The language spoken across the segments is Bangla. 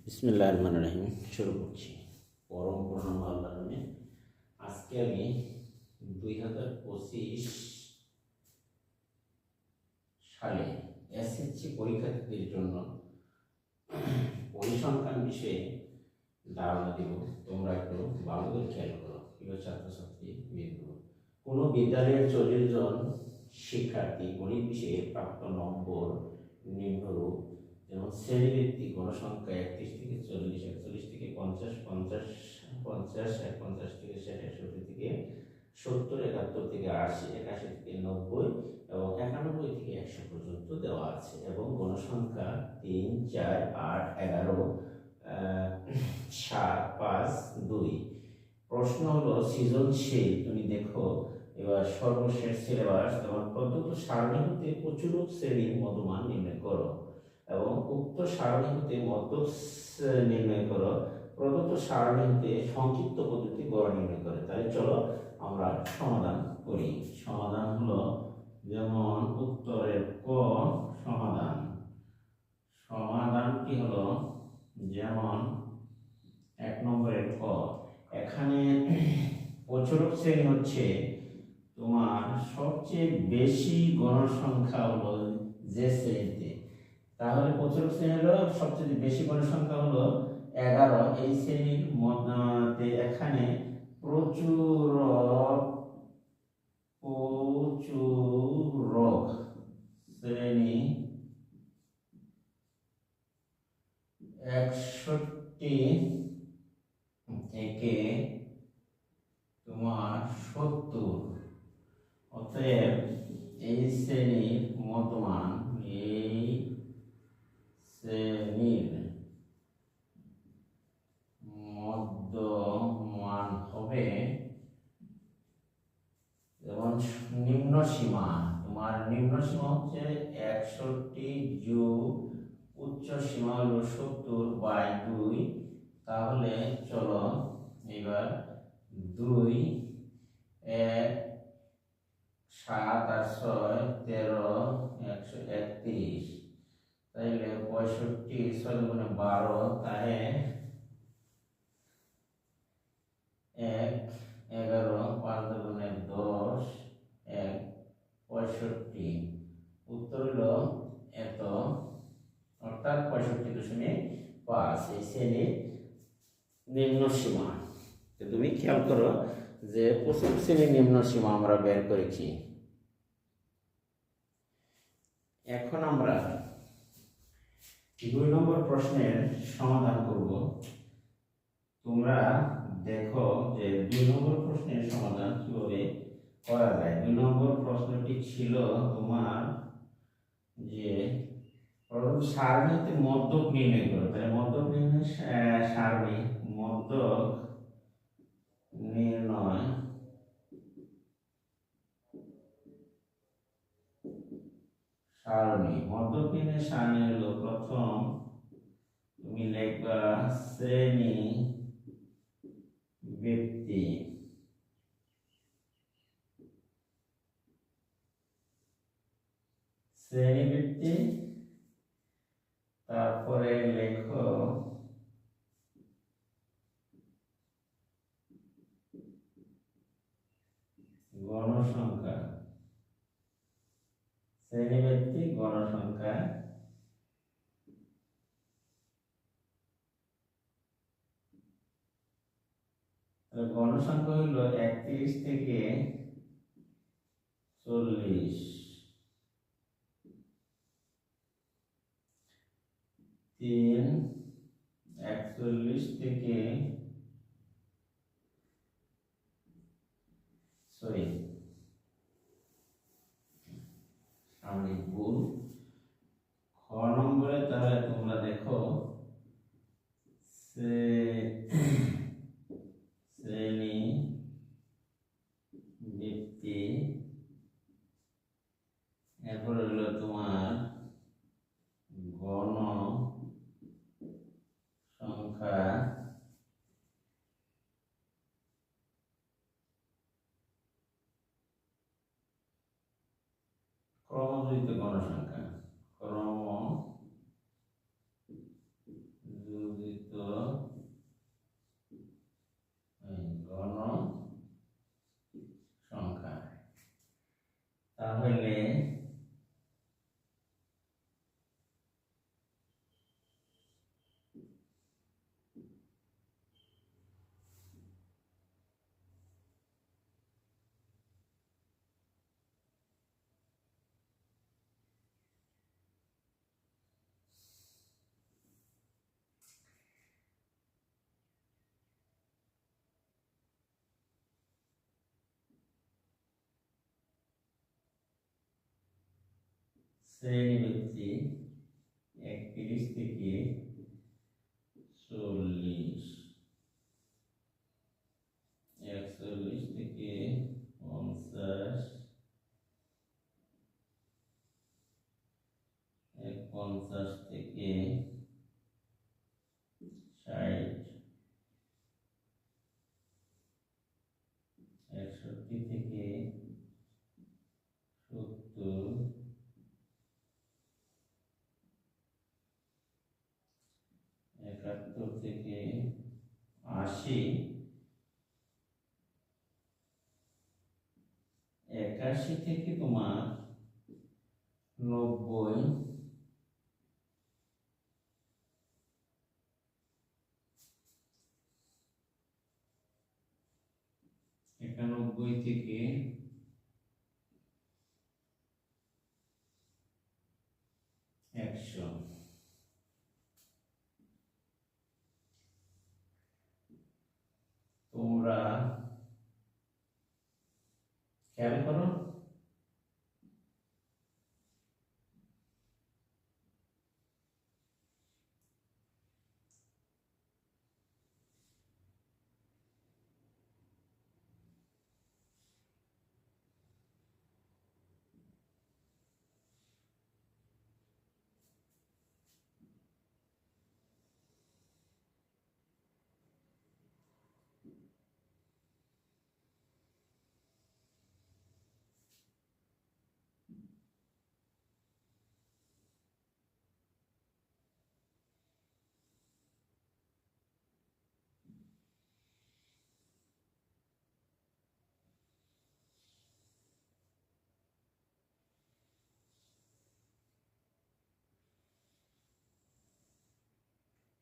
বিসমিল্লাহির রহমানির রহিম। শুরু করছি। পরম করুণাময় আল্লাহর নামে। আজকে আমি 2025 সালে এসএসসি পরীক্ষার্থীদের জন্য পরিসংখ্যান বিষয়ে ধারণা দিব। তোমরা একটু ভালো করে খেয়াল করো। প্রিয় ছাত্রছাত্রী বৃন্দ, কোনো বিদ্যালয়ের 40 জন শিক্ষার্থী গণিত বিষয়ে প্রাপ্ত নম্বর নিম্নরূপ। যেমন শ্রেণীভিত্তিক গণসংখ্যা 31 থেকে 40, 41 থেকে 50, 50, 50, 50 থেকে 60, 61 থেকে 70, 71 থেকে 80, 81 থেকে 90 এবং 91 থেকে 100 পর্যন্ত দেওয়া আছে। এবং গণসংখ্যা 3, 4, 8, 11, 7, 5, 2। প্রশ্ন হলো সৃজনশীল। তুমি দেখো এবার সর্বশেষ সিলেবাস। তোমার প্রদত্ত সারণী হতে প্রচুরক শ্রেণীর মধ্যমান নির্ণয় করো এবং উক্ত সারণী হতে মধ্যক নির্ণয় করো। প্রদত্ত সারণী হতে সংক্ষিপ্ত পদ্ধতি গড় নির্ণয় করে। তাহলে চলো আমরা সমাধান করি। সমাধান হলো যেমন উত্তরের ক সমাধান। সমাধানটি হলো যেমন 1 নম্বরের ক। এখানে প্রচুরক শ্রেণী হচ্ছে তোমার সবচেয়ে বেশি গণসংখ্যা হলো যে শ্রেণীতে। তাহলে প্রচুরক শ্রেণী হলো সবচেয়ে বেশি গণসংখ্যা হলো 11। এই শ্রেণীর মধ্যে এখানে প্রচুরক শ্রেণী 61 থেকে তোমার 70। অতএব এই শ্রেণীর মধ্যমান হবে যেমন নিম্ন সীমা। তোমার নিম্ন সীমা হচ্ছে 61 যোগ উচ্চ সীমা হলো 70/2। তাহলে চলো এবার 2, 1, 7 আর 6, 13, 131। তাইলে 65, 6 গুণে 12, তাহলে 1, 11, 5 গুণে 10, 1, 65। উত্তর হলো এত, অর্থাৎ 65.5। এই শ্রেণীর নিম্ন সীমা। তুমি খেয়াল করো যে প্রথম শ্রেণীর নিম্ন সীমা আমরা বের করেছি। এখন আমরা 2 নম্বর প্রশ্নের সমাধান করব। তোমরা দেখো যে 2 নম্বর প্রশ্নের সমাধান কিভাবে করা যায়। 2 নম্বর প্রশ্নটি ছিল তোমার যে সারণীতে মধ্যক নির্ণয় করো। তাহলে মধ্যক নির্ণয় সারণী, মধ্যক নির্ণয় সারণী। মধ্যক নির্ণয় সারণী হলো প্রথম তুমি লিখবা শ্রেণী ব্যক্তি, শ্রেণী ব্যক্তি। তারপরে লেখো গণসংখ্যা, শ্রেণী ব্যক্তি গণসংখ্যা। গণসংখ্যা হলো 31 থেকে 40, 3, 41 থেকে সামনে ভুল। খ নম্বরে তাহলে তোমরা দেখো শ্রেণী ব্যক্তি, এরপর হলো তোমার গণ সংখ্যা, শ্রেণীবৃত্তি 31 থেকে 40, 41 থেকে 50, 50 থেকে 60, 61 থেকে 70, 71 থেকে 80, 81 থেকে তোমার 90, 91 থেকে 100। তোমরা খেয়াল করো,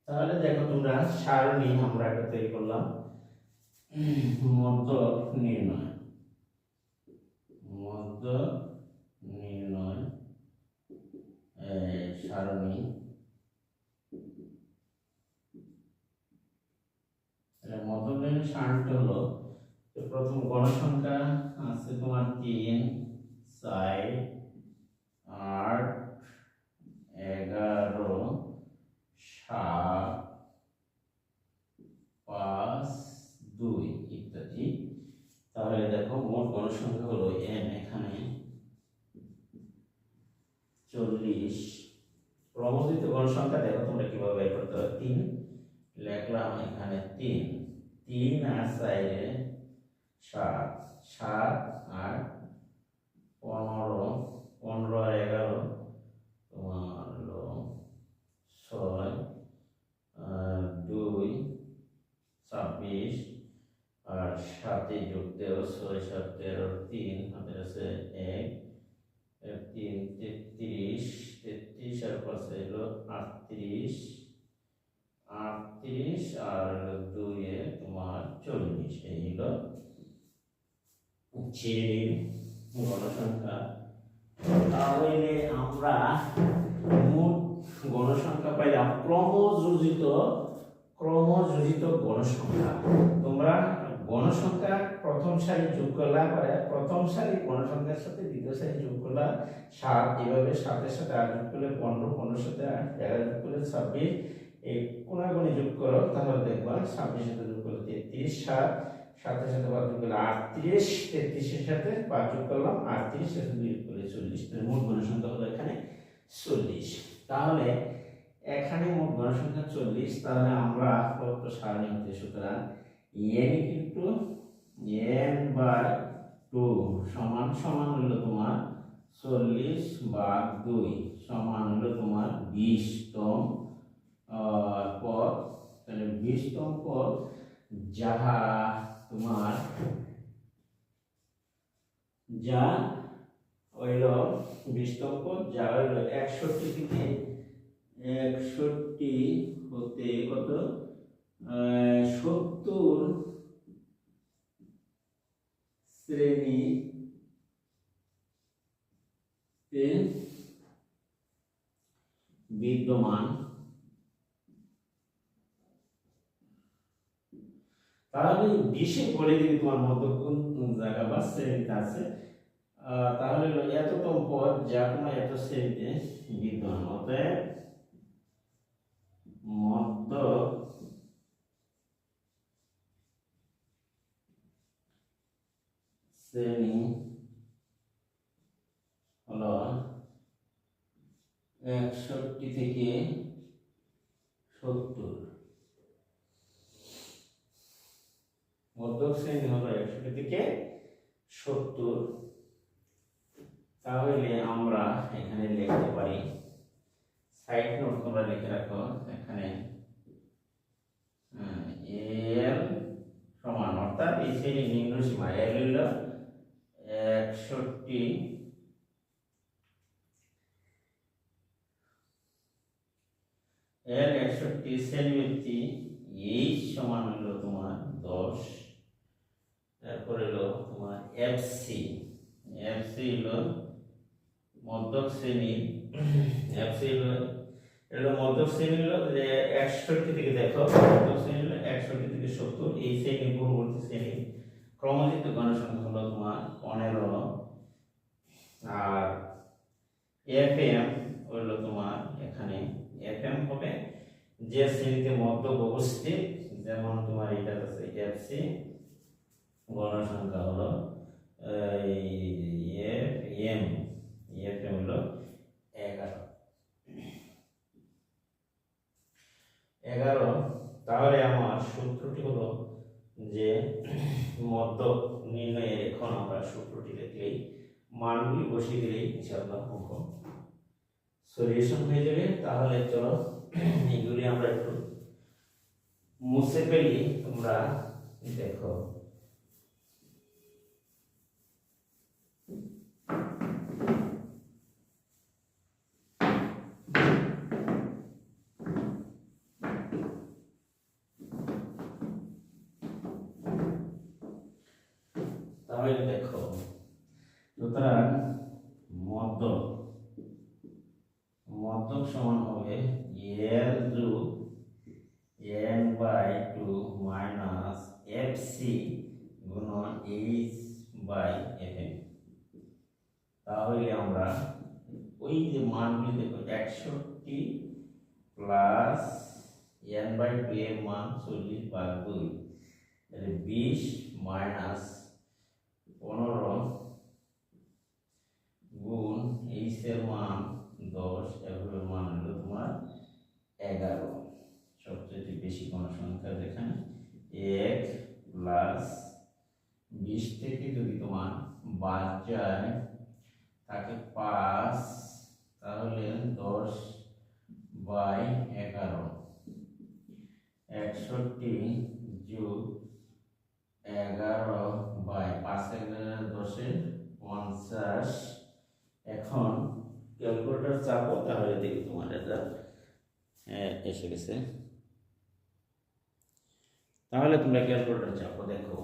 তাহলে দেখো তোমরা সারণী আমরা একটা তৈরি করলাম, মধ্য নির্ণয়, মধ্য নির্ণয় সারণী। মধ্য নির্ণয় সারণীটা হলো, প্রথম গণসংখ্যা আছে তোমার 3, 4, 8, 11, 7, 5, 2 ইত্যাদি। তাহলে দেখো মোট গণসংখ্যা হলো n, এখানে 40। ক্রমবর্ধিত গণসংখ্যা দেখো তোমরা কিভাবে বের করতে হবে, 3 লিখলাম, এখানে 3, 3 আর 4 7, 7 আর 15, 15 আর 11 তোমার হলো 6, 2 26, আর 7 যোগ 13, 6 7 13, 3 হাতে আছে 1, 3 33, 33 আর পাশে হলো 38, 38 আর 2 এ তোমার 40। এই হলো শ্রেণীর গণসংখ্যা। তাহলে আমরা মোট গণসংখ্যা পাইলাম ক্রমযোজিত গণসংখ্যা। তোমরা গণসংখ্যা প্রথম সারি যোগ করলা, পরে প্রথম সারি গণসংখ্যার সাথে দ্বিতীয় সারি যোগ করলা 7, এভাবে 7 এর সাথে 8 যোগ করলে 15, 15 এর সাথে 8, 11 যোগ করলে 26, এই কোণাগুণি যোগ করো, তাহলে দেখবা 26 এর সাথে যোগ করলে 33, 7, 7 এর সাথে 5 যোগ করলে 38, 33 এর সাথে 5 যোগ করলাম 38, এর সাথে 2 যোগ করলে 40। তাহলে মোট গণসংখ্যা হলো এখানে 40। তাহলে এখানে মোট গণসংখ্যা 40। তাহলে আমরা প্রদত্ত সারণী হতে, সুতরাং n ইনটু n বাই 2 সমান সমান হলো তোমার 40 ভাগ 2 সমান হলো তোমার 20তম পদ। তাহলে 20তম পদ যাহা তোমার যা হইল 20তম পদ, যা হইল 61 থেকে 61 হতে কত 70 শ্রেণীতে বিদ্যমান। তাহলে 20 বলে দিবি তোমার মধ্য কোন জায়গা বা শ্রেণীতে আছে। তাহলে হলো এততম পদ যা তোমার এত শ্রেণীতে বিদ্যমান, অতএব মধ্য শ্রেণী হলো 61 থেকে 70। মধ্যক শ্রেণী হলো 61 থেকে 70। তাহলে আমরা এখানে লিখতে পারি, সাইড নোট তোমরা লিখে রাখো এখানে, এল সমান, অর্থাৎ এই শ্রেণীর নিম্ন সীমা এল হলো 61, এল 61 শ্রেণীবৃত্তি, এইচ সমান হলো তোমার 10। তারপর হলো তোমার এফসি, এফসি হলো মধ্যক শ্রেণী, এফসি হলো মধ্যক শ্রেণী হলো যে 61 থেকে, দেখো মধ্যক শ্রেণী হলো 61 থেকে 70। এই শ্রেণীর পূর্ববর্তী শ্রেণী ক্রমযুক্ত গণসংখ্যা হলো তোমার 15। আর এফএম হলো তোমার, এখানে এফএম হবে যে শ্রেণীতে মধ্যক উপস্থিত, যেমন তোমার এটা আছে এফসি, গণসংখ্যা হলো এফএম, এফএম হলো 11। তাহলে আমার সূত্রটি হলো যে মধ্যক নির্ণয়ে, এখন আমরা সূত্রটি লিখলেই, মানগুলি বসিয়ে দিলেই ইনশাআল্লাহ অঙ্ক সলিউশন হয়ে যাবে। তাহলে চলো এগুলি আমরা একটু মুছে ফেলি, তোমরা দেখো। তাহলে দেখো, সুতরাং মধ্যক সমান হবে এল যোগ এন বাই 2 মাইনাস এফসি গুণন এইচ বাই এফএম। তাহলে আমরা ওই যে মানগুলি দেখো, 61 প্লাস এন বাই 2 এর মান 40/2, তাহলে 20 মাইনাস 15 গুণ এইচ এর মান 10, এর মান হলো তোমার 11। সবচেয়ে বেশি কোন সংখ্যা যেখানে 1 প্লাস 20 থেকে যদি তোমার বাদ যায় তাকে 5, তাহলে 10/11, 61 যোগ 11/5, 10/50। এখন ক্যালকুলেটর চাপো, তাহলে দেখি তোমার রেজাল্ট এসে গেছে। তাহলে তোমরা ক্যালকুলেটর চাপো, দেখো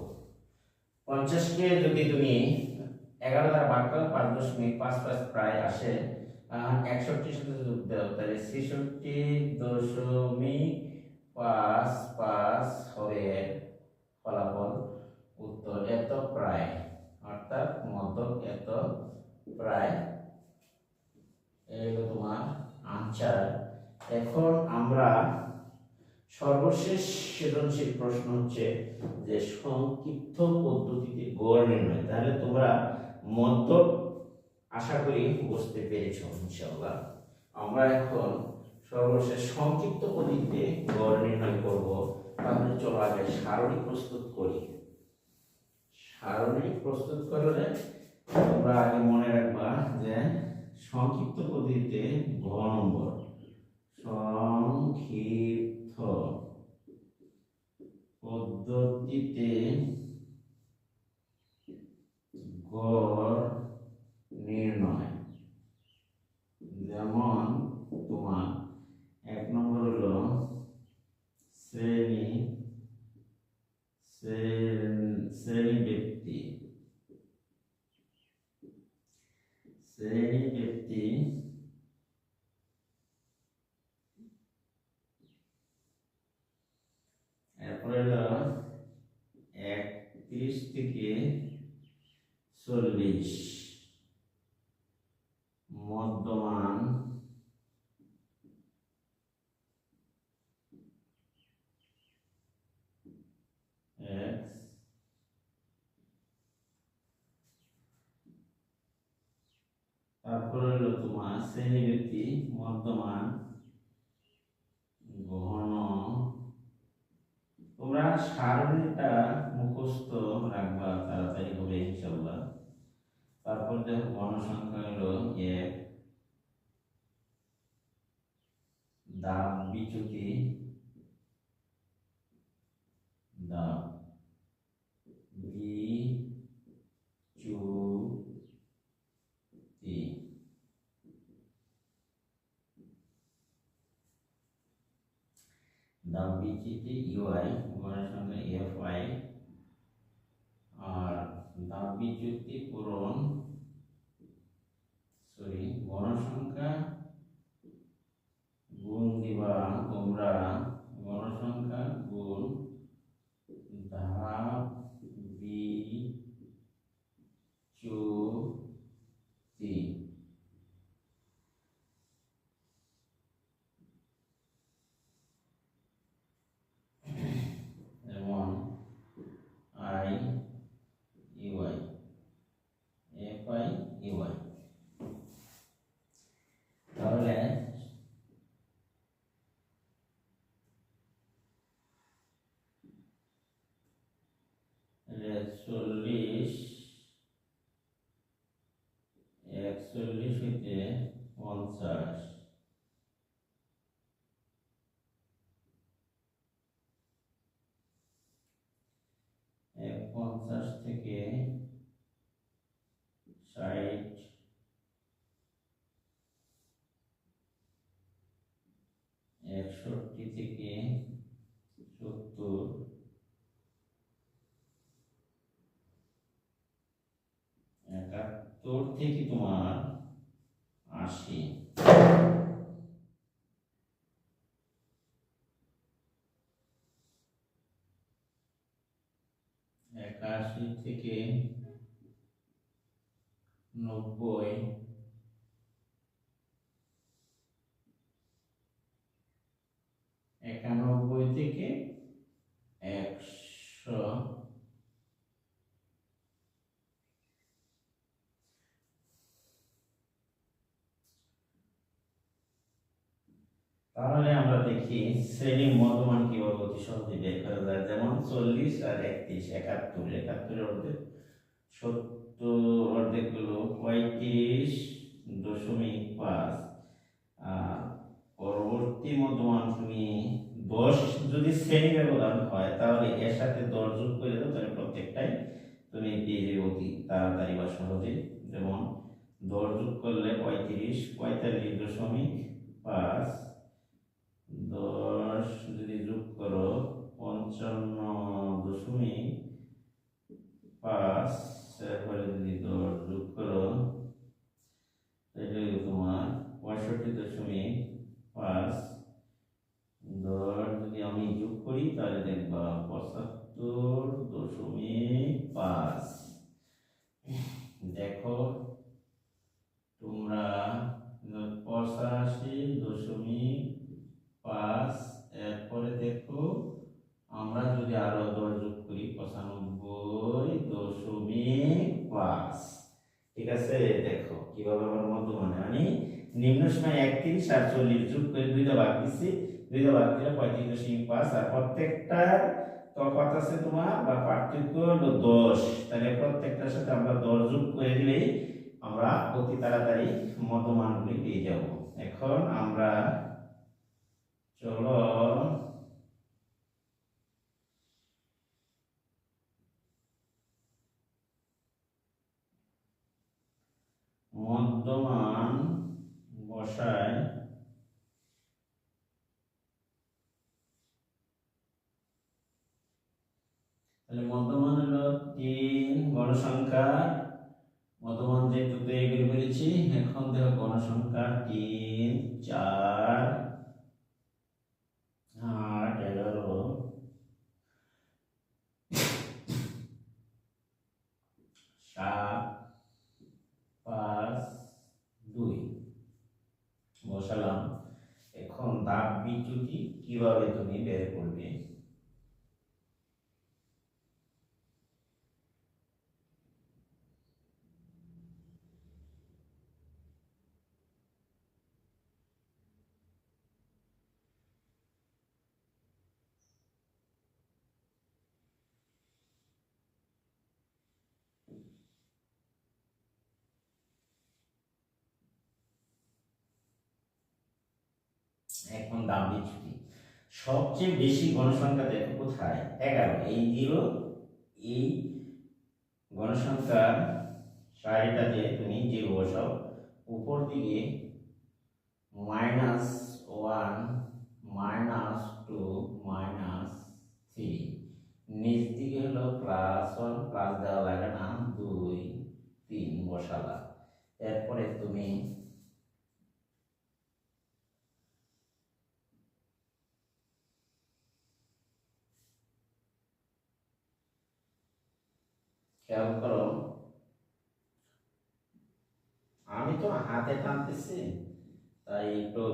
50কে যদি তুমি 11 দ্বারা ভাগ করো 5.55 প্রায় আসে, 61 সাথে যোগ দাও তাহলে 66.55 হবে ফলাফল, উত্তর এত প্রায়, অর্থাৎ মধ্যক এত প্রায়, এই হলো তোমার আনসার। এখন আমরা সর্বশেষ সৃজনশীল প্রশ্ন হচ্ছে যে সংক্ষিপ্ত পদ্ধতিতে গড় নির্ণয়। তাহলে তোমরা মধ্যক আশা করি বুঝতে পেরেছ ইনশাআল্লাহ। আমরা এখন সর্বশেষ সংক্ষিপ্ত পদ্ধতিতে গড় নির্ণয় করব। তাহলে চলো আগে সারণী প্রস্তুত করি। সারণী প্রস্তুত করলে তোমরা আগে মনে রাখবা যে সংক্ষিপ্ত পদ্ধতিতে ঘ নম্বর, সংক্ষিপ্ত পদ্ধতিতে গড় নির্ণয়, যেমন তোমার 1 নম্বর হলো শ্রেণীবৃত্তি, এরপরে হলো 31 থেকে 40, তারপর হলো তোমার শ্রেণীবৃত্তি মধ্যমান ঘন। তোমরা সারণীটা মুখস্থ রাখবা, তাড়াতাড়ি হবে ইনশাআল্লাহ। তারপর দেখো ঘন সংখ্যা হলো এক, দাব বিচ্যুতি, দাব বিচ্যুতি, দাব বিচ্যুতি ইউআই, ঘনের সংখ্যা এফআই, আর দাব বিচ্যুতি পূরণ গণসংখ্যা গুণ দিবা তোমরা, গণসংখ্যা গুণ ধাপ বিচ্যুতি। যেমন আই ইউআই, এফআই ইউআই। তাহলে 40 41 হইতে 50, 50 থেকে 60, 61 থেকে 70, 71 থেকে তোমার 80, 81 থেকে 90, 91 থেকে 100, তাহলে আমরা দেখি শ্রেণীর মধ্যমান কিভাবে অতি সহজে বের করা যায়। যেমন 40 আর 31, 71, 71 অর্ধেক 70, অর্ধেক হলো 35.5। আর পরবর্তী মধ্যমান তুমি 10 যদি শ্রেণী ব্যবধান হয় তাহলে এর সাথে 10 যোগ করে দাও, তাহলে প্রত্যেকটাই তুমি পেয়ে যাবে অতি তাড়াতাড়ি বা সহজে। যেমন 10 যোগ করলে 35, 45.5, 10 যদি যোগ করো 55.5, তারপরে যদি 10 যোগ করো তাহলে তোমার 65.5, 10 যদি আমি যোগ করি তাহলে দেখবা 75.5। দেখো তোমরা 85.5, এরপরে দেখো আমরা যদি আরো 10 যোগ করি 95.5। ঠিক আছে, দেখো কিভাবে আমার মধ্যমানে আমি নিম্ন সীমায় 31 আর 40 যোগ করে 2 ভাগ দিচ্ছি, 2 ভাগ দিলে 35.5, আর প্রত্যেকটার তফাৎ আছে তোমার বা পার্থক্য হলো 10, তাহলে প্রত্যেকটার সাথে আমরা 10 যোগ করে দিলেই আমরা অতি তাড়াতাড়ি মধ্যমানগুলি পেয়ে যাব। এখন আমরা চলো মধ্যমান বসায়। তাহলে মধ্যমান হলো 3, গণসংখ্যা মধ্যমান যেহেতু তৈরি করে ফেলেছি, এখন দেখো গণসংখ্যা 3, 4, 8, 11, 7, 5, 2 বসালাম। এখন দাব বিচ্যুতি কিভাবে তুমি বের করবে? এখন দাম বিচ্যুতি সবচেয়ে বেশি গণসংখ্যা দেখো কোথায় 11 এই 0 এই গণসংখ্যার সারিটাতে তুমি 0 বসাও উপর দিকে -1 -2 -3 নিচ দিকে হলো +1 প্লাস দেওয়া লাগে না 2 3 বসালা এরপরে তুমি খেয়াল করো আমি তো হাতে টানতেছি তাই একটু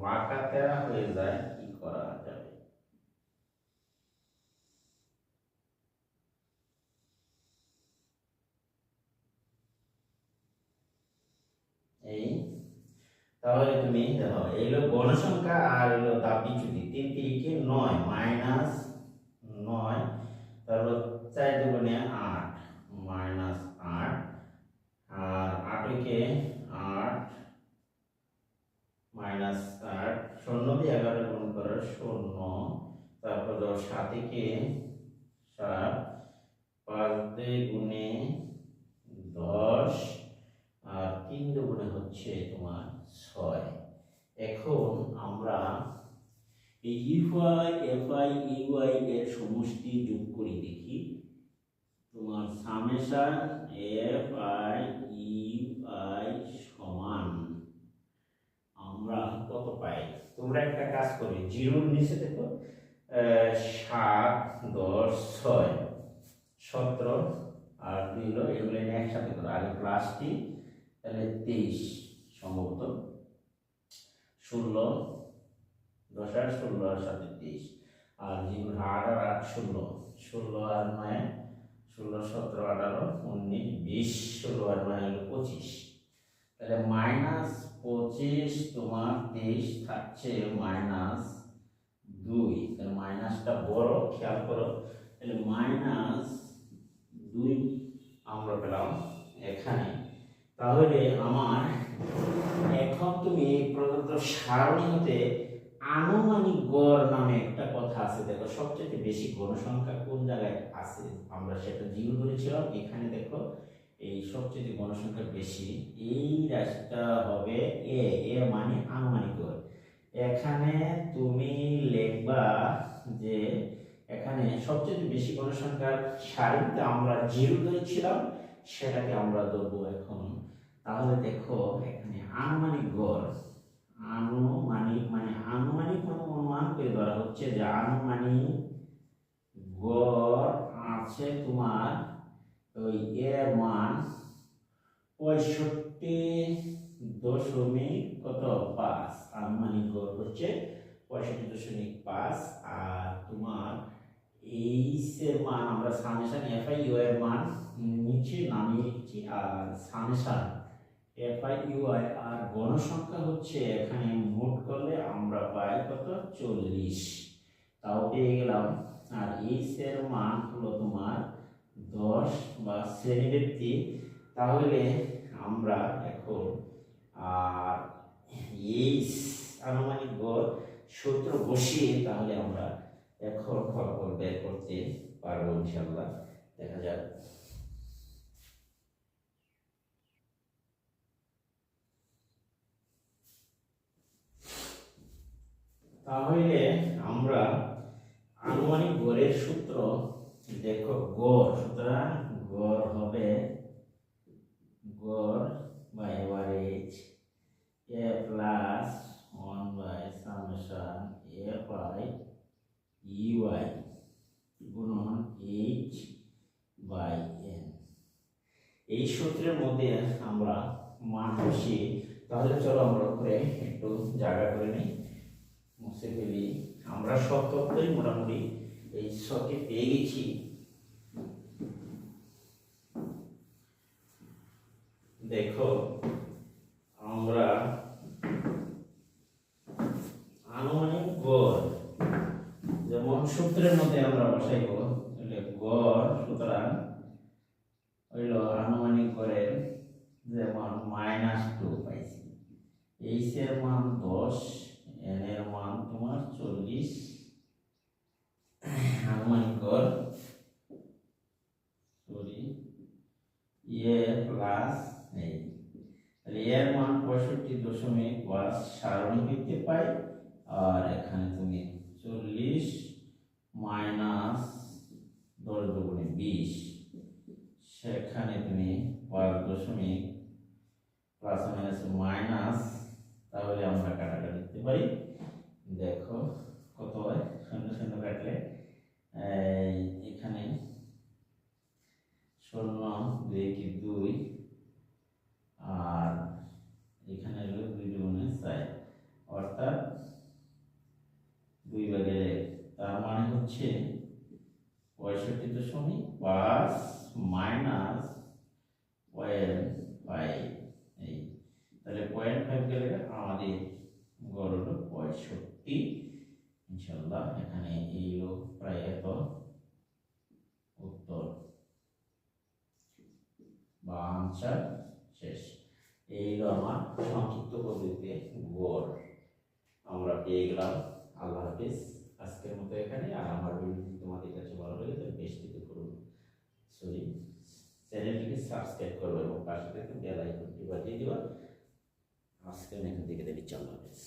বাঁকা তেরা হয়ে যায় কি করা যাবে এই তাহলে তুমি দেখো এই হলো গণসংখ্যা আর হলো তাপ বিচ্যুতি 3 3 9 -9 তারপর 4 দুগুণে 8 -8 আর 8 কে 8 -8 শূন্য দিয়ে 11 গুণ করো 0 তারপর 7 কে 7 5 দিয়ে গুণে 10 আর 3 দুগুণে হচ্ছে তোমার 6 এখন আমরা এই ইউআই এফআই ইউআই এর সমষ্টি যোগ করি দেখি তোমার সামেশন এফআই ইউআই সমান আমরা কত পাই তোমরা একটা কাজ করো 0 এর নিচে দেখো 7 10 6 17 আর 2 হলো এগুলো একসাথে করো আগে প্লাসটি তাহলে 23 সম্ভবত 16 10 আর 16 আর 7 23 আর যেগুলো 8 আর 8 16 16 আর 9 16 17 18 19 20 16 আর 9 হলো 25 তাহলে -25 তোমার 23 থাকছে -2 তাহলে মাইনাসটা বড় খেয়াল করো তাহলে -2 আমরা পেলাম এখানে তাহলে আমার এখন তুমি প্রদত্ত সারণী হতে আনুমানিক গড় নামে একটা কথা আছে দেখো সবচেয়ে বেশি গণসংখ্যা কোন জায়গায় আছে আমরা সেটা 0 ধরেছিলাম এখানে দেখো এই সবচেয়ে গণসংখ্যা বেশি এই রাশিটা হবে এ এর মানে আনুমানিক গড় এখানে তুমি লিখবা যে এখানে সবচেয়ে বেশি গণসংখ্যার সারিতে আমরা 0 ধরেছিলাম সেটাকে আমরা ধরবো এখন তাহলে দেখো এখানে আনুমানিক গড় আনুমানিক মানে অনুমান করে ধরা হচ্ছে যে আনুমানিক গড় আছে তোমার ওই এর মান 65.5 আনুমানিক গড় হচ্ছে 65.5 আর তোমার এইচ এর মান আমরা সামেশন এফআই ইউ এর মান নিচে নামিয়ে লিখছি আর সামেশন এফআই ইউ আই আর গণসংখ্যা হচ্ছে এখানে মোট করলে আমরা পাই কত 40 তাও পেয়ে গেলাম আর এইচ এর মান হলো তোমার 10 বা শ্রেণীবৃত্তি তাহলে আমরা এখন আর এইচ আনুমানিক গড় সূত্র বসিয়ে তাহলে আমরা এখন ফলাফল বের করতে পারবো ইনশাআল্লাহ দেখা যাক তাহলে আমরা আনুমানিক গড়ের সূত্র দেখো গড় সুতরাং গড় হবে গড় by average a plus 1 by summation a by u i গুণন এইচ বাই এন এই সূত্রের মধ্যে আমরা মান বসিয়ে তাহলে চলো আমরা উপরে একটু জায়গা করে নিই মুছে ফেলি আমরা সব তথ্যই মোটামুটি এই ছকে পেয়ে গেছি দেখো আমরা আনুমানিক গড় যেমন সূত্রের মধ্যে আমরা বসাইব তাহলে গড় সুতরাং হইল আনুমানিক গড়ের যেমন -2 পাইছি এইচ এর মান 10 এন প্লাস এই, তাহলে এর মান 65 প্লাস সারণী হইতে পাই, আর এখানে তুমি 40 মাইনাস 10 দুগুণে 20, সেখানে তুমি 5 প্লাস মাইনাস মাইনাস, তাহলে আমরা কাটাকাটি দিতে পারি। দেখো কত হয়, শূন্য শূন্য কাটলে এখানে 0 2 কি 2, আর এখানে হলো 2 দুগুণে 4, অর্থাৎ 2/1, তার মানে হচ্ছে 65.5 মাইনাস 0.5, এই তাহলে 0.5 গেলে আমাদের গড় হলো 65। ইনশাআল্লাহ এখানে এই হলো প্রায় এত উত্তর বা আনসার শেষ। এই হলো আমার সংক্ষিপ্ত পদ্ধতিতে গড় আমরা পেয়ে গেলাম। আল্লাহ হাফিজ, আজকের মতো এখানে। আর আমার ভিডিও তোমাদের কাছে ভালো লাগে তো বেশিতে করুন, চ্যানেলটিকে সাবস্ক্রাইব করবে এবং পাশে থেকে বেল আইকনটি বাজিয়ে দিবা। আজকে আমি এখান থেকে দেখি, আল্লাহ হাফিজ।